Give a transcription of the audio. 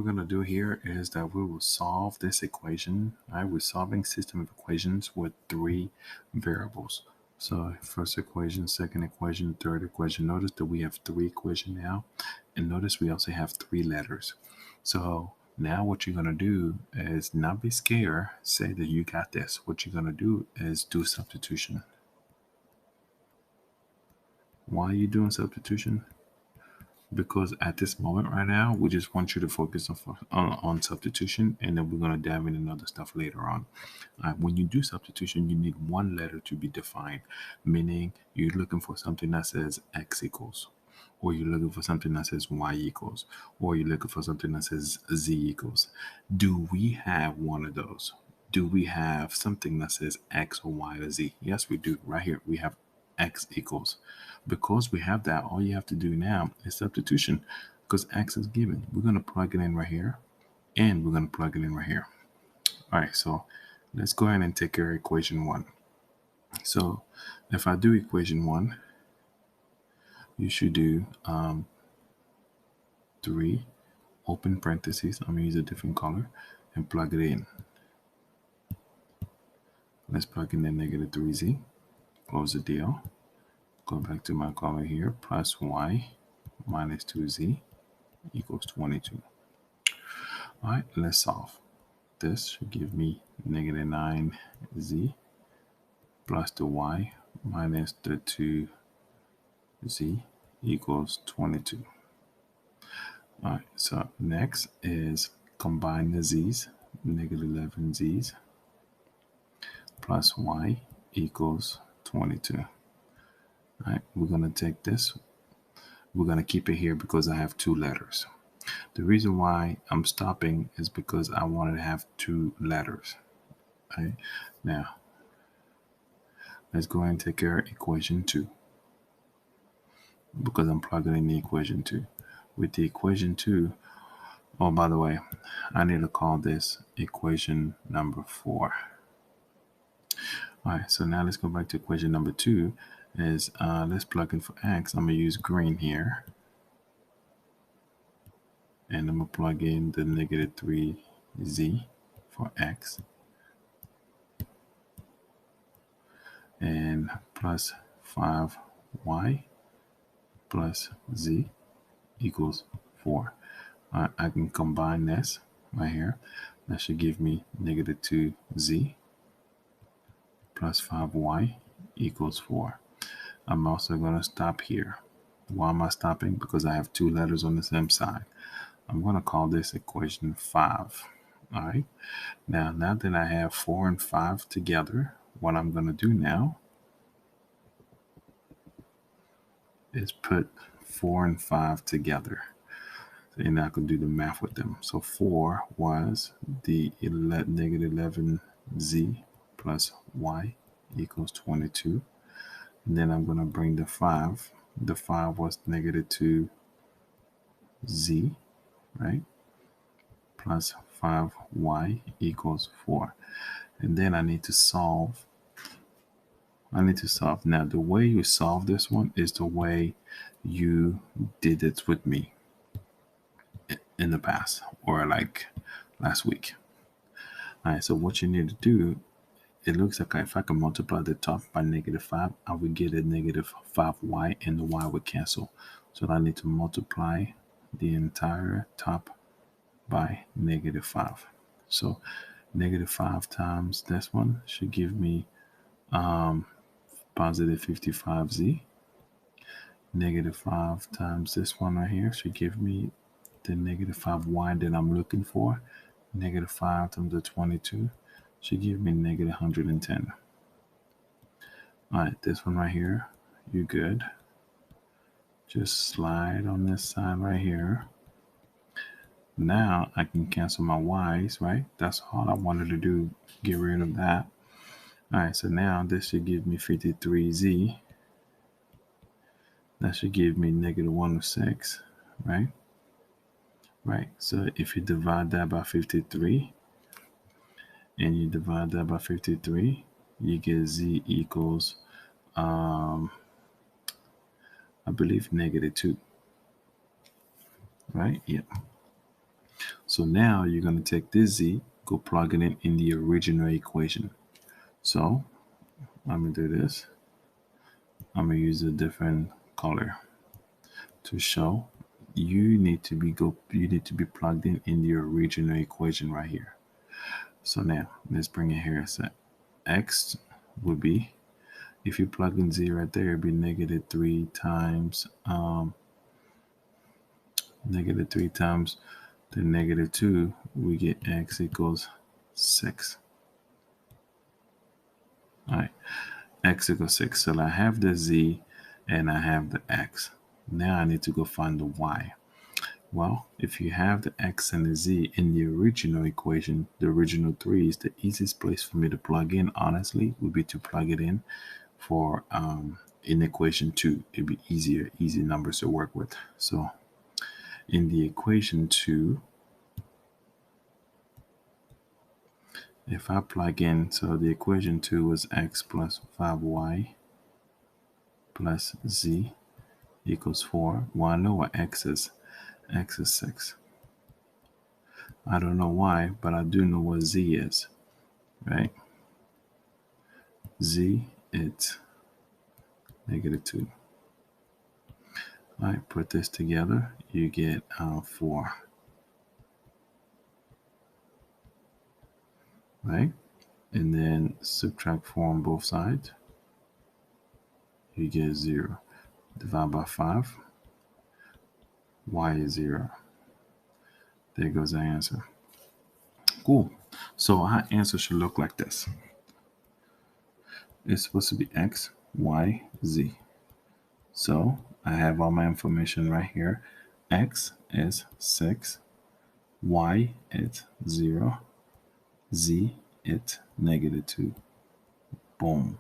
going to do here is that we will solve this equation. All right, we're solving system of equations with three variables. So first equation, second equation, third equation. Notice that we have three equations now. And notice we also have three letters. So now what you're going to do is not be scared. Say that you got this. What you're going to do is do substitution. Why are you doing substitution? Because at this moment right now, we just want you to focus on substitution, and then we're going to dive into other stuff later on. When you do substitution, you need one letter to be defined, meaning you're looking for something that says x equals, or you're looking for something that says y equals, or you're looking for something that says z equals. Do we have one of those? Do we have something that says x or y or z? Yes, we do. Right here, we have x equals. Because we have that, all you have to do now is substitution, because x is given. We're going to plug it in right here, and we're going to plug it in right here. All right, so let's go ahead and take care of equation 1. So if I do equation 1, you should do 3 open parentheses. I'm going to use a different color and plug it in. Let's plug in the negative 3z. Close the deal. Go back to my color here. Plus y minus 2z equals 22. All right, let's solve. This should give me negative 9z plus the y minus the 2z equals 22. All right, so next is combine the z's, negative 11z's plus y equals 22. All right, we're going to take this. We're going to keep it here because I have two letters. The reason why I'm stopping is because I wanted to have two letters. Right? Now, let's go ahead and take care of equation 2, because I'm plugging in the equation 2. With the equation 2, oh, by the way, I need to call this equation number 4. All right, so now let's go back to equation number 2. Let's plug in for x. I'm going to use green here. And I'm going to plug in the negative 3z for x. And plus 5y plus z equals 4. I can combine this right here. That should give me negative 2z plus 5y equals 4. I'm also going to stop here. Why am I stopping? Because I have two letters on the same side. I'm going to call this equation 5. All right. Now that I have 4 and 5 together, what I'm going to do now is put 4 and 5 together. And I can do the math with them. So 4 was the negative 11z plus y equals 22. And then I'm going to bring the 5. The 5 was negative 2z, right? Plus 5y equals 4. And then I need to solve. Now, the way you solve this one is the way you did it with me in the past, or like last week. All right, so what you need to do, it looks like if I can multiply the top by negative 5, I would get a negative 5y, and the y would cancel. So I need to multiply the entire top by negative 5. So negative 5 times this one should give me positive 55z. Negative 5 times this one right here should give me the negative 5y that I'm looking for. Negative 5 times the 22 should give me negative 110. All right, this one right here, you good. Just slide on this side right here. Now I can cancel my y's, right? That's all I wanted to do, get rid of that. All right, so now this should give me 53z. That should give me negative 106, right? Right, so if you divide that by 53, and you divide that by 53, you get z equals, I believe, negative 2, right? Yep. So now you're going to take this z, go plug it in the original equation. So I'm going to do this. I'm going to use a different color to show you need to be plugged in the original equation right here. So now let's bring it here. So x would be, if you plug in z right there, it'd be negative 3 times the negative 2, we get x equals 6. All right, x equals 6. So I have the z and I have the x. Now I need to go find the y. Well, if you have the x and the z in the original equation, the original 3 is the easiest place for me to plug in, honestly, would be to plug it in for in equation 2. It'd be easy numbers to work with. So in the equation 2, if I plug in, so the equation 2 was x plus 5y plus z equals 4. Well, I know what x is. X is 6. I don't know why, but I do know what z is, right? Z, it's negative 2. All right, put this together, you get 4. Right? And then subtract 4 on both sides, you get 0. Divide by 5, y is 0. There goes our answer. Cool. So our answer should look like this. It's supposed to be x, y, z. So I have all my information right here. X is 6, y is 0, z is negative 2. Boom.